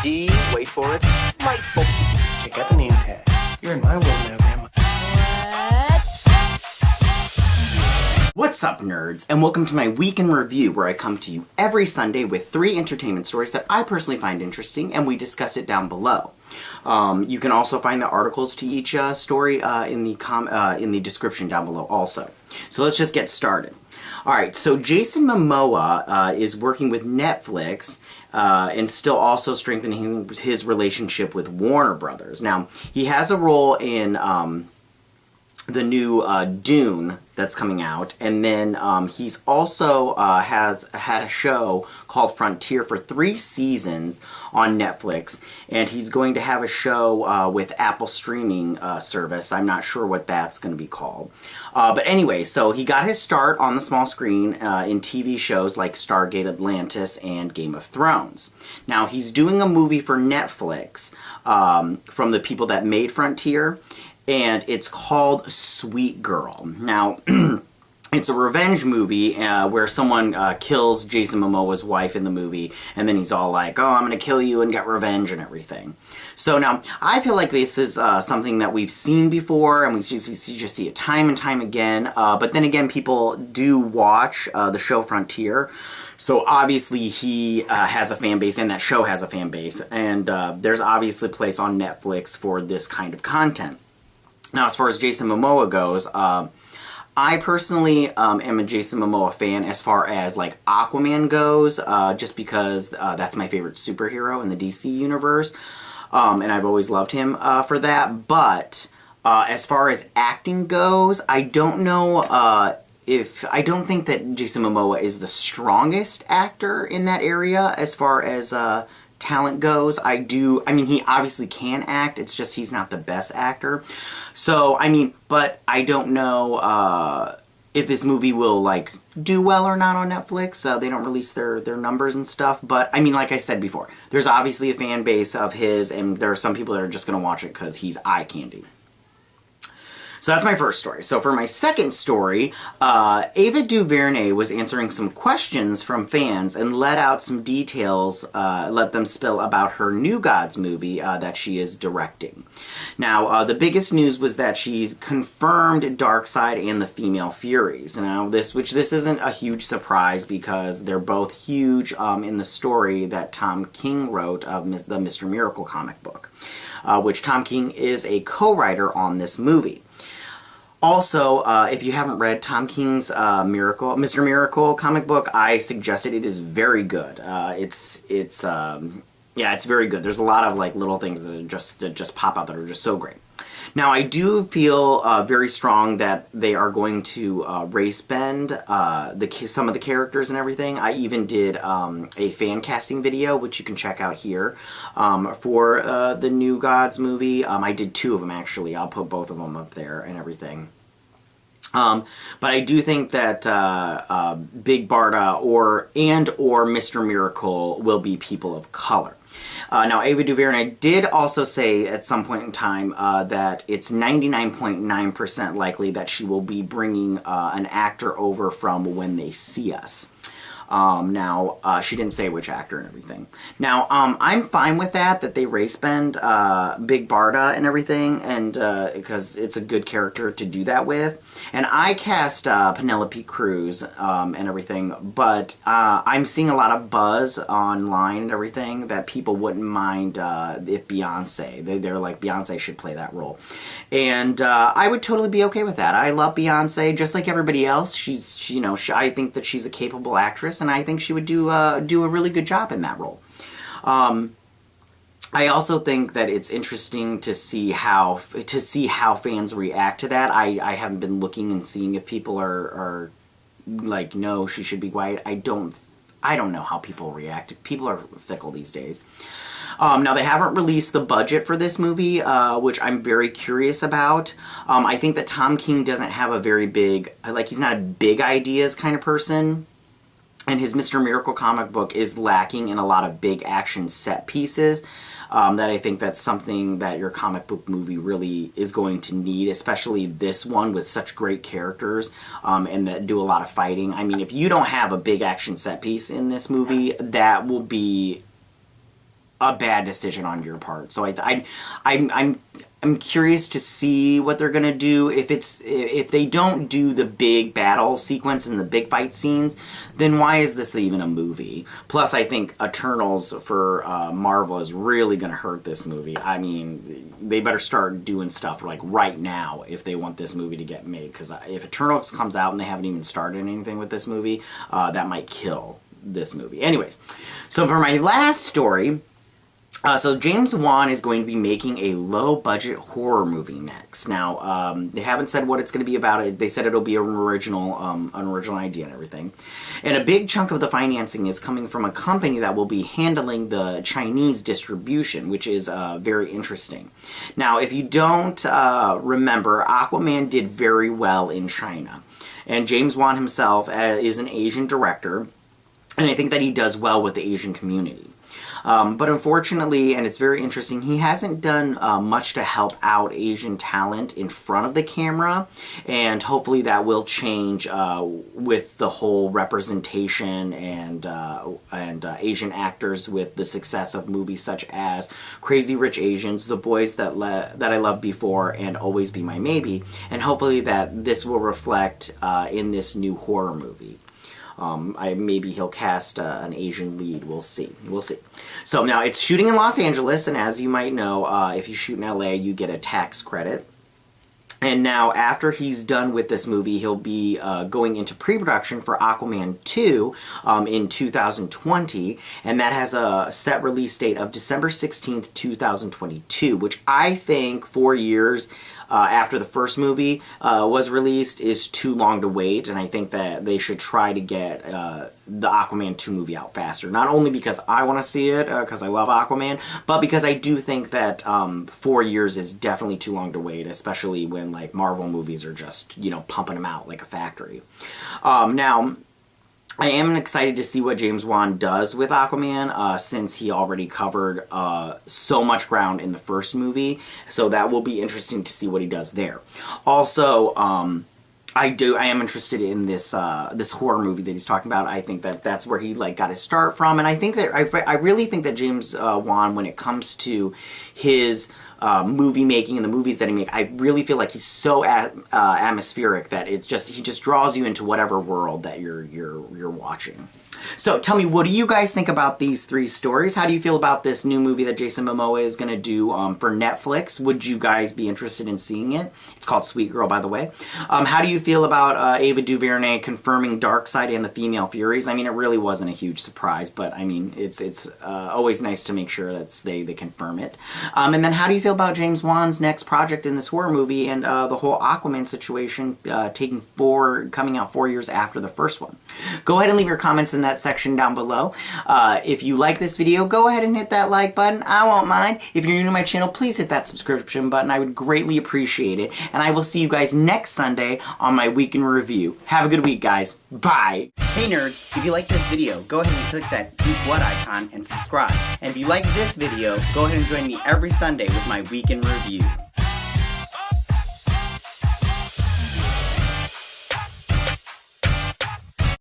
D, wait for it, light bulb. Check out the name tag. You're in my world now, Grandma. What's up, nerds, and welcome to my week in review, where I come to you every Sunday with 3 entertainment stories that I personally find interesting, and we discuss it down below. You can also find the articles to each story in the description down below also. So let's just get started. Alright, so Jason Momoa is working with Netflix and still also strengthening his relationship with Warner Brothers. Now, he has a role in the new Dune that's coming out, and then he's also has had a show called Frontier for 3 seasons on Netflix, and he's going to have a show with Apple streaming service. I'm not sure what that's going to be called. But anyway, so he got his start on the small screen in TV shows like Stargate Atlantis and Game of Thrones. Now, he's doing a movie for Netflix from the people that made Frontier, and it's called Sweet Girl. Now, it's a revenge movie where someone kills Jason Momoa's wife in the movie, and then he's all like, oh, I'm going to kill you and get revenge and everything. So now, I feel like this is something that we've seen before, and we just see it time and time again. But then again, people do watch the show Frontier. So obviously he has a fan base, and that show has a fan base. And there's obviously a place on Netflix for this kind of content. Now, as far as Jason Momoa goes, I personally am a Jason Momoa fan as far as like Aquaman goes, just because that's my favorite superhero in the DC universe, and I've always loved him for that. But as far as acting goes, I don't know I don't think that Jason Momoa is the strongest actor in that area as far as talent goes. I mean, he obviously can act, it's just he's not the best actor. So, I mean, but I don't know if this movie will, like, do well or not on Netflix. They don't release their numbers and stuff, but, I mean, like I said before, there's obviously a fan base of his, and there are some people that are just going to watch it because he's eye candy. So that's my first story. So for my second story, Ava DuVernay was answering some questions from fans and let out some details, let them spill about her New Gods movie that she is directing. Now, the biggest news was that she confirmed Darkseid and the Female Furies. Now, this isn't a huge surprise because they're both huge in the story that Tom King wrote of the Mr. Miracle comic book, which Tom King is a co-writer on this movie. Also, if you haven't read Tom King's Mr. Miracle comic book, I suggest it. It is very good. Yeah, it's very good. There's a lot of like little things that just pop out that are just so great. Now, I do feel very strong that they are going to race bend some of the characters and everything. I even did a fan casting video, which you can check out here, for the New Gods movie. I did 2 of them, actually. I'll put both of them up there and everything. But I do think that Big Barda or Mr. Miracle will be people of color. Now, Ava DuVernay did also say at some point in time that it's 99.9% likely that she will be bringing an actor over from When They See Us. Now, she didn't say which actor and everything. Now, I'm fine with that they race bend Big Barda and everything, and because it's a good character to do that with. And I cast Penelope Cruz and everything, but I'm seeing a lot of buzz online and everything that people wouldn't mind if Beyonce. They're like, Beyonce should play that role. And I would totally be okay with that. I love Beyonce, just like everybody else. I think that she's a capable actress, and I think she would do a really good job in that role. I also think that it's interesting to see how fans react to that. I haven't been looking and seeing if people are like, no, she should be white. I don't know how people react. People are fickle these days. Now, they haven't released the budget for this movie, which I'm very curious about. I think that Tom King doesn't have a very big, he's not a big ideas kind of person. And his Mr. Miracle comic book is lacking in a lot of big action set pieces. That I think that's something that your comic book movie really is going to need, especially this one with such great characters and that do a lot of fighting. I mean, if you don't have a big action set piece in this movie, that will be a bad decision on your part. So I'm curious to see what they're gonna do. If they don't do the big battle sequence and the big fight scenes, then why is this even a movie? Plus, I think Eternals for Marvel is really gonna hurt this movie. I mean, they better start doing stuff like right now if they want this movie to get made. Because if Eternals comes out and they haven't even started anything with this movie, that might kill this movie. Anyways, so for my last story. So James Wan is going to be making a low-budget horror movie next. Now, they haven't said what it's going to be about. They said it'll be an original idea and everything. And a big chunk of the financing is coming from a company that will be handling the Chinese distribution, which is very interesting. Now, if you don't remember, Aquaman did very well in China. And James Wan himself is an Asian director, and I think that he does well with the Asian community. But unfortunately, and it's very interesting, he hasn't done much to help out Asian talent in front of the camera, and hopefully that will change with the whole representation and Asian actors with the success of movies such as Crazy Rich Asians, The Boys That I Loved Before, and Always Be My Maybe, and hopefully that this will reflect in this new horror movie. Maybe he'll cast an Asian lead. We'll see. We'll see. So now it's shooting in Los Angeles, and as you might know, if you shoot in LA, you get a tax credit. And now, after he's done with this movie, he'll be going into pre-production for Aquaman 2 in 2020, and that has a set release date of December 16th, 2022, which I think 4 years after the first movie was released is too long to wait, and I think that they should try to get the Aquaman 2 movie out faster. Not only because I want to see it, because I love Aquaman, but because I do think that 4 years is definitely too long to wait, especially when like Marvel movies are just, you know, pumping them out like a factory. Now, I am excited to see what James Wan does with Aquaman, since he already covered so much ground in the first movie, so that will be interesting to see what he does there. Also, I am interested in this this horror movie that he's talking about. I think that that's where he like got his start from, and I think that I really think that James Wan, when it comes to his movie making and the movies that he makes, I really feel like he's so atmospheric that he just draws you into whatever world that you're watching. So tell me, what do you guys think about these three stories? How do you feel about this new movie that Jason Momoa is going to do for Netflix? Would you guys be interested in seeing it? It's called Sweet Girl, by the way. How do you feel about Ava DuVernay confirming Darkseid and the Female Furies? I mean, it really wasn't a huge surprise, but I mean, it's always nice to make sure that they confirm it. And then how do you feel about James Wan's next project in this horror movie and the whole Aquaman situation coming out 4 years after the first one? Go ahead and leave your comments in that section down below. If you like this video, go ahead and hit that like button. I won't mind. If you're new to my channel, please hit that subscription button. I would greatly appreciate it. And I will see you guys next Sunday on my week in review. Have a good week, guys. Bye. Hey nerds, if you like this video, go ahead and click that Geek What icon and subscribe. And if you like this video, go ahead and join me every Sunday with my week in review.